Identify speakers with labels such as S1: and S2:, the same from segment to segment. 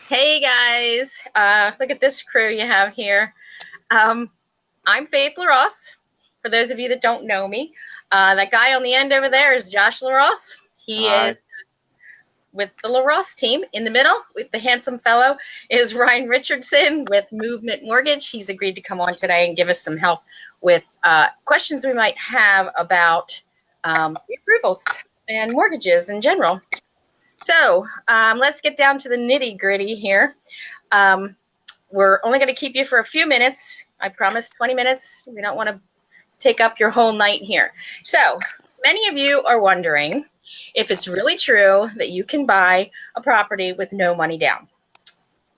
S1: Hey guys, look at this crew you have here. I'm Faith LaRosse. For those of you that don't know me, that guy on the end over there is Josh LaRosse. He is
S2: Hi.
S1: with the LaRosse team. In the middle, with the handsome fellow, is Ryan Richardson with Movement Mortgage. He's agreed to come on today and give us some help with questions we might have about approvals and mortgages in general. So let's get down to the nitty gritty here. Um, we're only going to keep you for a few minutes. I promise 20 minutes. We don't want to take up your whole night here. So many of you are wondering if it's really true that you can buy a property with no money down.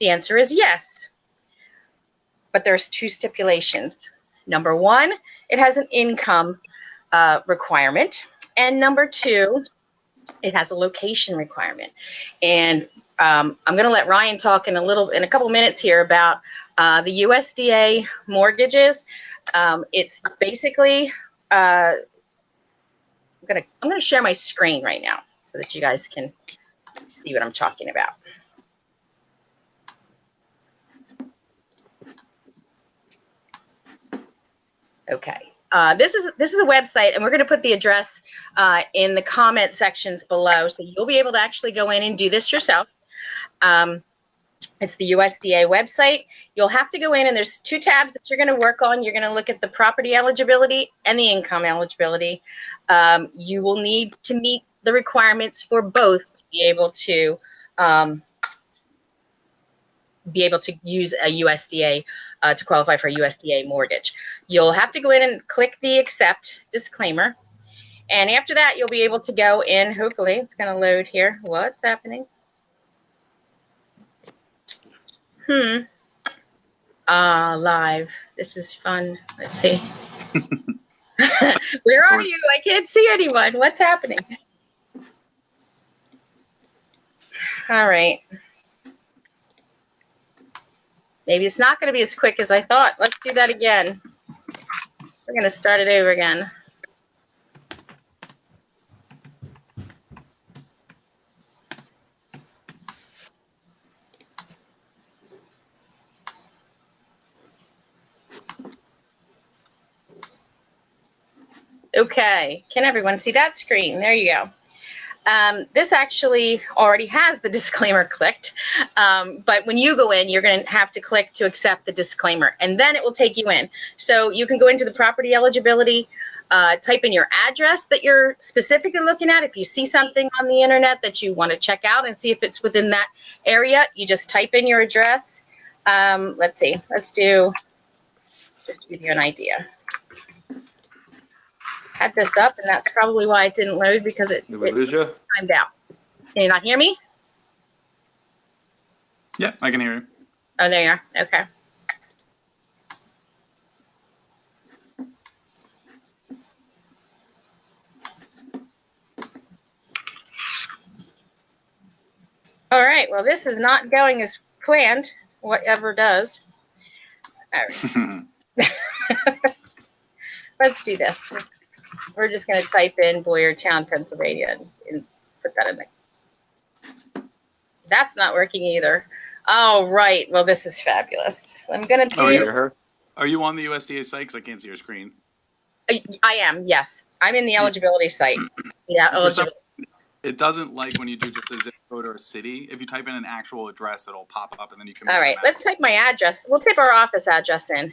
S1: The answer is yes, but there's two stipulations. Number one, it has an income requirement, and number two, it has a location requirement. And I'm going to let Ryan talk in a couple minutes here about the USDA mortgages. It's basically I'm going to share my screen right now so that you guys can see what I'm talking about. Okay. This is a website, and we're going to put the address in the comment sections below, so you'll be able to actually go in and do this yourself. It's the USDA website. You'll have to go in, and there's two tabs that you're going to work on. You're going to look at the property eligibility and the income eligibility. You will need to meet the requirements for both to be able to use a USDA to qualify for a USDA mortgage. You'll have to go in and click the accept disclaimer. And after that, you'll be able to go in. Hopefully, it's going to load here. What's happening? Live. This is fun. Let's see. Where are you? I can't see anyone. What's happening? All right. Maybe it's not going to be as quick as I thought. Let's do that again. We're going to start it over again. Okay. Can everyone see that screen? There you go. This actually already has the disclaimer clicked, but when you go in, you're going to have to click to accept the disclaimer, and then it will take you in. So you can go into the property eligibility, type in your address that you're specifically looking at. If you see something on the internet that you want to check out and see if it's within that area, you just type in your address. Let's see. Let's do, just to give you an idea. Had this up, and that's probably why it didn't load, because it timed out. Can you not hear me?
S2: Yeah, I can hear you.
S1: Oh, there you are. Okay. All right. Well, this is not going as planned, whatever does. All right. Let's do this. We're just going to type in Boyertown, Pennsylvania, and put that in there. That's not working either. All right. Well, this is fabulous. I'm going to do.
S2: Are you on the USDA site? Because I can't see your screen.
S1: I am. Yes, I'm in the eligibility site. Yeah, eligibility.
S2: It doesn't like when you do just a zip code or a city. If you type in an actual address, it'll pop up, and then you can.
S1: All right. Let's type my address. We'll type our office address in.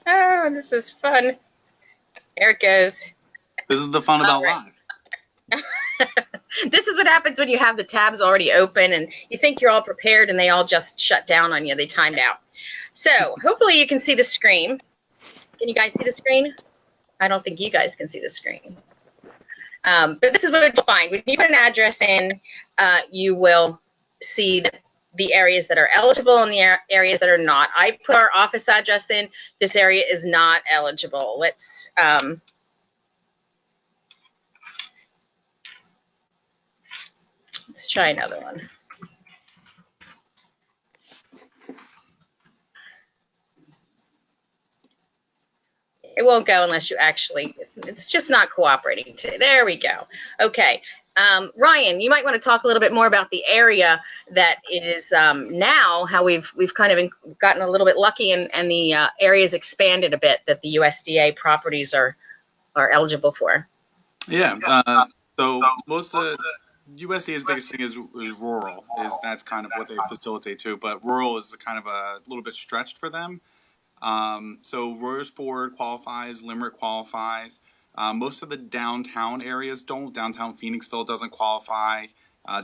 S1: Oh, this is fun. There it goes.
S2: This is the fun about live.
S1: This is what happens when you have the tabs already open and you think you're all prepared and they all just shut down on you. They timed out. So hopefully you can see the screen. Can you guys see the screen? I don't think you guys can see the screen. But this is what you'll find. When you put an address in, you will see the areas that are eligible and the areas that are not. I put our office address in. This area is not eligible. Let's try another one. It won't go unless you actually, it's just not cooperating today. There we go. Okay. Ryan, you might want to talk a little bit more about the area that is now, how we've kind of gotten a little bit lucky and the area's expanded a bit that the USDA properties are eligible for.
S2: Yeah. So most of USDA's biggest thing is rural. That's kind of what they facilitate too. But rural is kind of a little bit stretched for them. So Royersford qualifies, Limerick qualifies. Most of the downtown areas don't. Downtown Phoenixville doesn't qualify.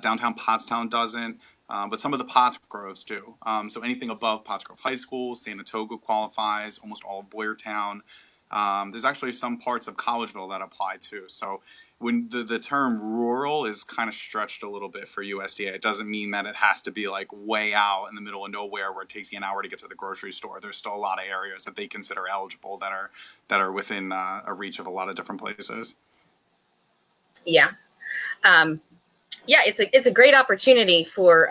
S2: Downtown Pottstown doesn't. But some of the Pottsgroves do. So anything above Pottsgrove High School, Sanatoga qualifies. Almost all of Boyertown. There's actually some parts of Collegeville that apply too. So when the term rural is kind of stretched a little bit for USDA, it doesn't mean that it has to be like way out in the middle of nowhere where it takes you an hour to get to the grocery store. There's still a lot of areas that they consider eligible that are within a reach of a lot of different places.
S1: Yeah. Yeah, it's a great opportunity for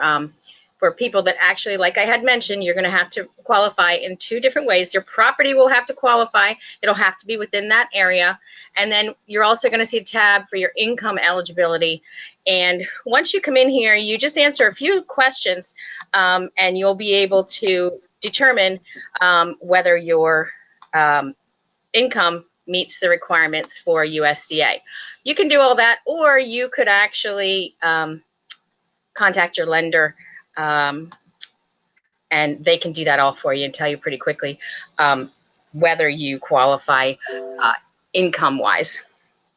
S1: people that actually, like I had mentioned, you're going to have to qualify in two different ways. Your property will have to qualify. It'll have to be within that area. And then you're also going to see a tab for your income eligibility. And once you come in here, you just answer a few questions, and you'll be able to determine whether your income meets the requirements for USDA. You can do all that, or you could actually contact your lender, and they can do that all for you and tell you pretty quickly whether you qualify income-wise.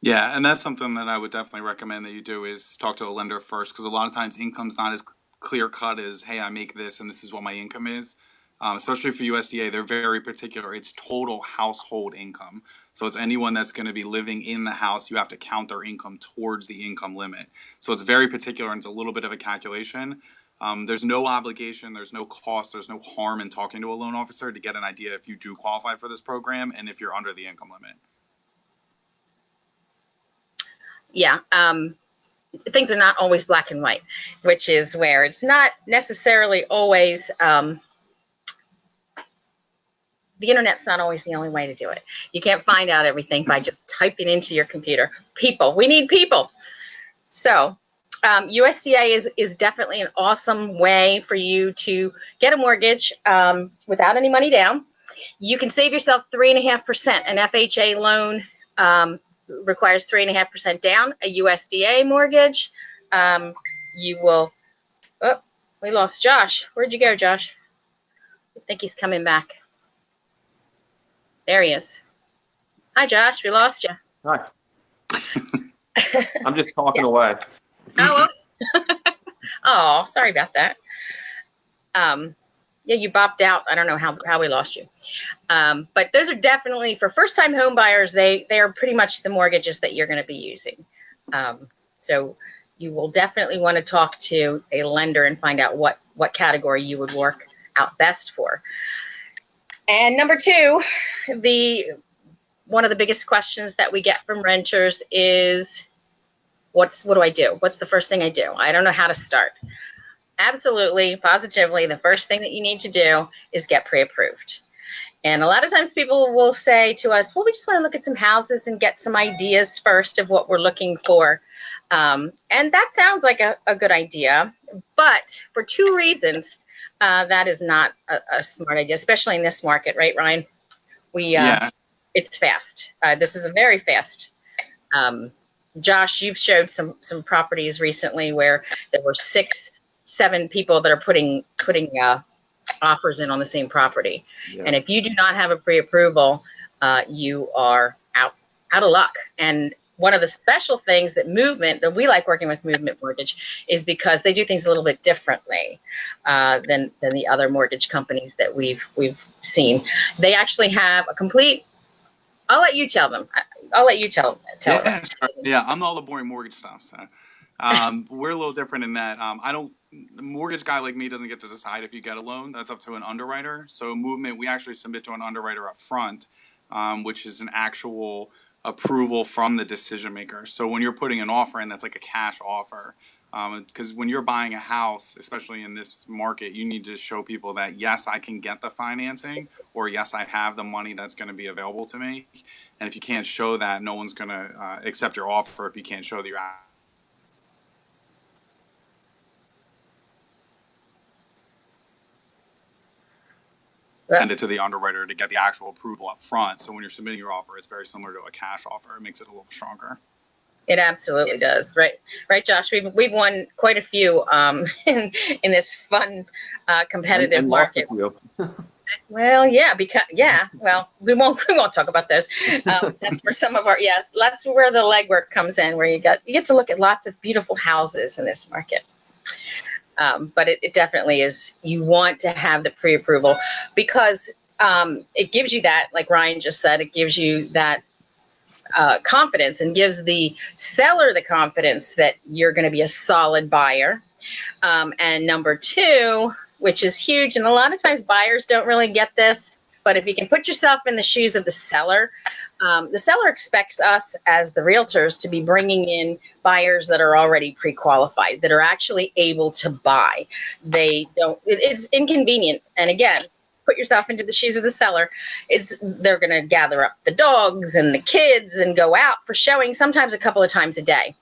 S2: Yeah, and that's something that I would definitely recommend that you do is talk to a lender first, because a lot of times income's not as clear-cut as, hey, I make this and this is what my income is. Especially for USDA, they're very particular. It's total household income. So it's anyone that's going to be living in the house. You have to count their income towards the income limit. So it's very particular, and it's a little bit of a calculation. There's no obligation, there's no cost, there's no harm in talking to a loan officer to get an idea if you do qualify for this program and if you're under the income limit.
S1: Yeah. Things are not always black and white, which is where it's not necessarily always the internet's not always the only way to do it. You can't find out everything by just typing into your computer. People, we need people. So USDA is definitely an awesome way for you to get a mortgage without any money down. You can save yourself 3.5%. An FHA loan requires 3.5% down. A USDA mortgage, you will. Oh, we lost Josh. Where'd you go, Josh? I think he's coming back. There he is. Hi, Josh. We lost you.
S3: Hi. I'm just talking away.
S1: Oh, oh, sorry about that. Yeah, you bopped out. I don't know how we lost you. But those are definitely, for first-time home buyers, they are pretty much the mortgages that you're going to be using. So you will definitely want to talk to a lender and find out what category you would work out best for. And number two, one of the biggest questions that we get from renters is, what do I do? What's the first thing I do? I don't know how to start. Absolutely, positively, the first thing that you need to do is get pre-approved. And a lot of times people will say to us, well, we just want to look at some houses and get some ideas first of what we're looking for. And that sounds like a good idea. But for two reasons, that is not a smart idea, especially in this market, right, Ryan?
S2: Yeah.
S1: It's fast. This is a very fast. Josh, you've showed some properties recently where there were 6-7 people that are putting offers in on the same property. Yeah. And if you do not have a pre-approval, you are out of luck. And one of the special things that we like working with Movement Mortgage is because they do things a little bit differently than the other mortgage companies that we've seen. They actually have a complete. I'll let you tell them. I'll let you tell them.
S2: Sure. Yeah, I'm all the boring mortgage stuff. So we're a little different in that a mortgage guy like me doesn't get to decide if you get a loan. That's up to an underwriter. So Movement, we actually submit to an underwriter up front, which is an actual approval from the decision maker. So when you're putting an offer in, that's like a cash offer. Because when you're buying a house, especially in this market, you need to show people that, yes, I can get the financing, or yes, I have the money that's going to be available to me. And if you can't show that, no one's going to accept your offer if you can't show that you're send it to the underwriter to get the actual approval up front. So when you're submitting your offer, it's very similar to a cash offer. It makes it a little stronger.
S1: It absolutely does, right, Josh. We've won quite a few in this fun, competitive market. Well, yeah, well, we won't talk about those. That's where some of our that's where the legwork comes in, where you get to look at lots of beautiful houses in this market. But it definitely is. You want to have the pre-approval because it gives you that, like Ryan just said, it gives you that confidence and gives the seller the confidence that you're going to be a solid buyer. And number two, which is huge, and a lot of times buyers don't really get this, but if you can put yourself in the shoes of the seller expects us as the realtors to be bringing in buyers that are already pre-qualified, that are actually able to buy. It's inconvenient. And again, put yourself into the shoes of the seller. They're going to gather up the dogs and the kids and go out for showing sometimes a couple of times a day.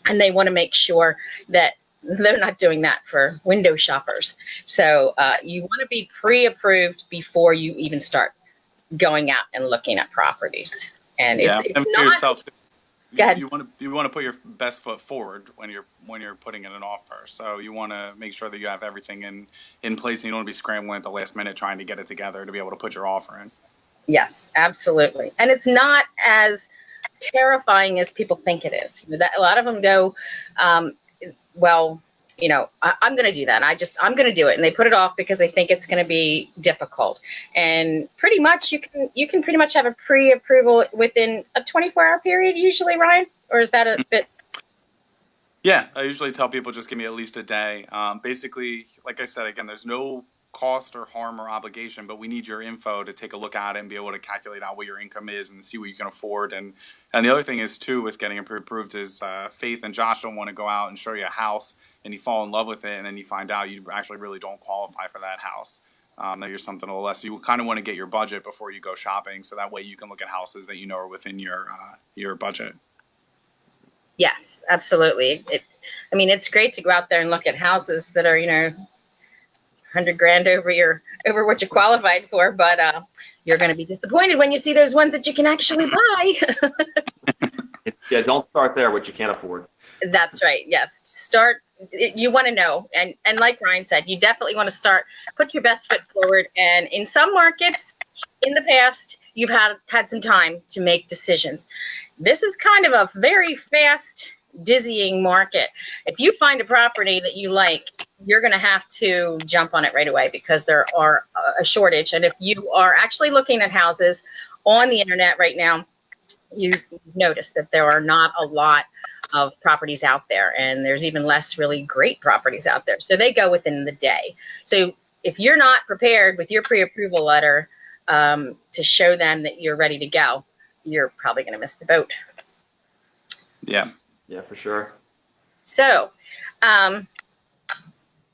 S1: And they want to make sure that they're not doing that for window shoppers. So you want to be pre-approved before you even start going out and looking at properties. And it's
S2: and for
S1: not
S2: yourself.
S1: Go ahead.
S2: You want to put your best foot forward when you're putting in an offer. So you want to make sure that you have everything in place, and you don't want to be scrambling at the last minute trying to get it together to be able to put your offer in.
S1: Yes, absolutely. And it's not as terrifying as people think it is. That a lot of them go, well, I'm going to do that. I'm going to do it. And they put it off because they think it's going to be difficult. And pretty much you can pretty much have a pre-approval within a 24-hour period usually, Ryan? Or is that a bit?
S2: Yeah, I usually tell people just give me at least a day. Basically, like I said, again, there's no cost or harm or obligation, but we need your info to take a look at it and be able to calculate out what your income is and see what you can afford. And the other thing is too, with getting it pre-approved is Faith and Josh don't want to go out and show you a house and you fall in love with it and then you find out you actually really don't qualify for that house. That you're something a little less. So you kind of want to get your budget before you go shopping, so that way you can look at houses that you know are within your budget.
S1: Yes, absolutely. It's great to go out there and look at houses that are, $100,000 over what you qualified for, but you're going to be disappointed when you see those ones that you can actually buy.
S3: Yeah, don't start there what you can't afford.
S1: That's right. Yes. You want to know. And like Ryan said, you definitely want to put your best foot forward. And in some markets in the past, you've had some time to make decisions. This is kind of a very fast, dizzying market. If you find a property that you like, you're going to have to jump on it right away because there are a shortage. And if you are actually looking at houses on the internet right now, you notice that there are not a lot of properties out there, and there's even less really great properties out there. So they go within the day. So if you're not prepared with your pre-approval letter to show them that you're ready to go, you're probably going to miss the boat.
S2: Yeah,
S3: for sure.
S1: So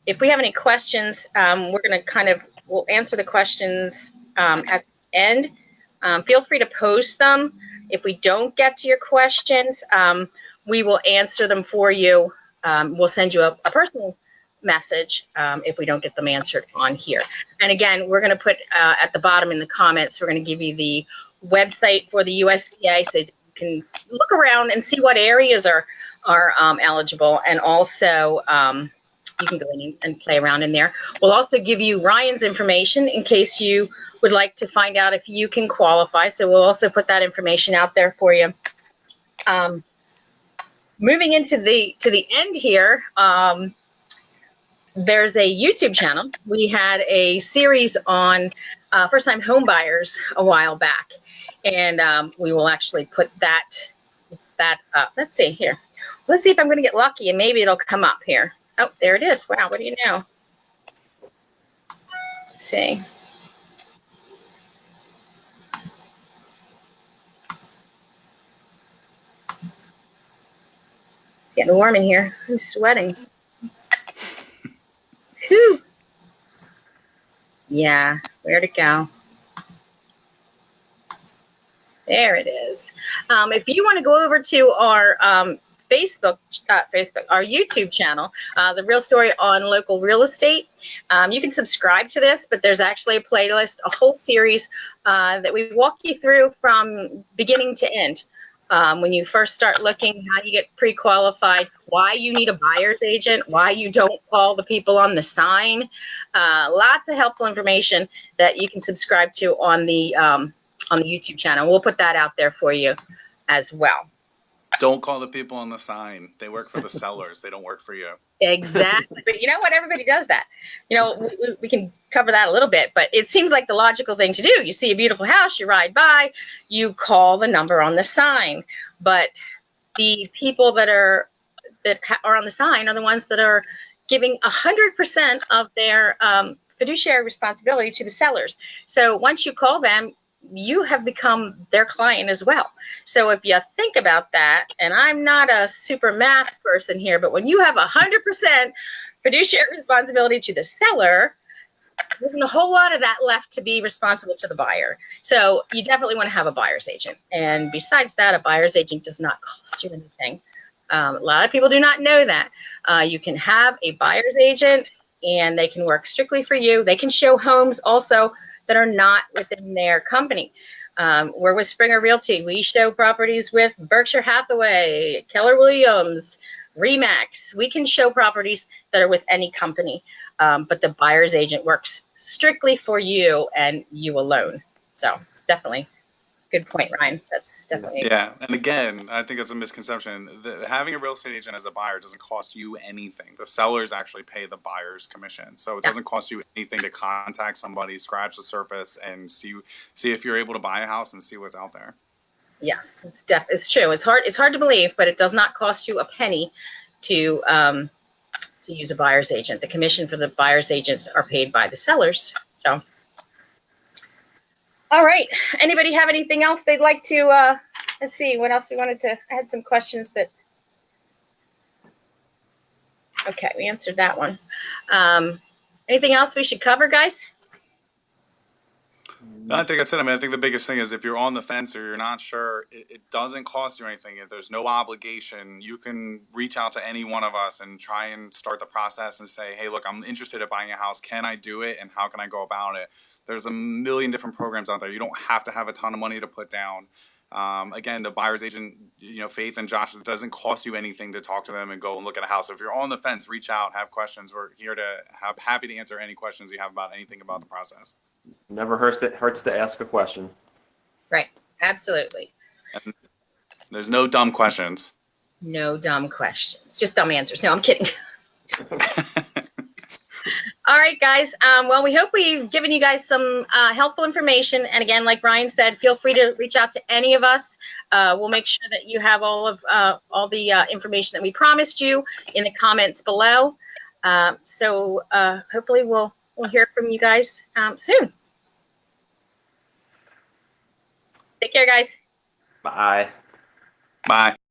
S1: if we have any questions, we're going to we'll answer the questions at the end. Feel free to post them. If we don't get to your questions, we will answer them for you. We'll send you a personal message if we don't get them answered on here. And again, we're going to put at the bottom in the comments, we're going to give you the website for the USDA so you can look around and see what areas are eligible. And also you can go in and play around in there. We'll also give you Ryan's information in case you would like to find out if you can qualify. So we'll also put that information out there for you. Moving into the end here, there's a YouTube channel. We had a series on first-time home buyers a while back, and we will actually put that up. Let's see here. Let's see if I'm going to get lucky, and maybe it'll come up here. Oh, there it is. Wow, what do you know? Let's see. Yeah, getting warm in here. I'm sweating. Whew. Yeah, where'd it go? There it is. If you want to go over to our our YouTube channel, The Real Story on Local Real Estate, you can subscribe to this, but there's actually a playlist, a whole series that we walk you through from beginning to end. When you first start looking, how you get pre-qualified, why you need a buyer's agent, why you don't call the people on the sign. Lots of helpful information that you can subscribe to on the YouTube channel. We'll put that out there for you as well.
S2: Don't call the people on the sign. They work for the sellers. They don't work for you.
S1: Exactly. But you know what? Everybody does that. You know, we can cover that a little bit, but it seems like the logical thing to do. You see a beautiful house, you ride by, you call the number on the sign. But the people that are on the sign are the ones that are giving 100% of their fiduciary responsibility to the sellers. So once you call them, you have become their client as well. So if you think about that, and I'm not a super math person here, but when you have 100% fiduciary responsibility to the seller, there isn't a whole lot of that left to be responsible to the buyer. So you definitely want to have a buyer's agent. And besides that, a buyer's agent does not cost you anything. A lot of people do not know that. You can have a buyer's agent, and they can work strictly for you. They can show homes also that are not within their company. We're with Springer Realty. We show properties with Berkshire Hathaway, Keller Williams, Remax. We can show properties that are with any company, but the buyer's agent works strictly for you and you alone. So definitely. Good point, Ryan. That's definitely.
S2: Yeah, and again, I think it's a misconception. Having a real estate agent as a buyer doesn't cost you anything. The sellers actually pay the buyer's commission, so it doesn't cost you anything to contact somebody, scratch the surface, and see if you're able to buy a house and see what's out there.
S1: Yes, it's true. It's hard to believe, but it does not cost you a penny to use a buyer's agent. The commission for the buyer's agents are paid by the sellers. So. All right. Anybody have anything else they'd like to, let's see, what else we wanted to, I had some questions that, okay, we answered that one. Anything else we should cover, guys?
S2: No, I think that's it. I mean, I think the biggest thing is if you're on the fence or you're not sure, it doesn't cost you anything. If there's no obligation, you can reach out to any one of us and try and start the process and say, hey, look, I'm interested in buying a house. Can I do it? And how can I go about it? There's a million different programs out there. You don't have to have a ton of money to put down. Again, the buyer's agent, Faith and Josh, it doesn't cost you anything to talk to them and go and look at a house. So if you're on the fence, reach out, have questions. We're here to happy to answer any questions you have about anything about the process.
S3: Never hurts to ask a question. Right.
S1: Absolutely.
S2: And there's no dumb questions.
S1: No dumb questions. Just dumb answers. No, I'm kidding. All right, guys. Well, we hope we've given you guys some helpful information. And again, like Ryan said, feel free to reach out to any of us. We'll make sure that you have all the information that we promised you in the comments below. So hopefully we'll hear from you guys soon. Take care, guys.
S3: Bye.
S2: Bye.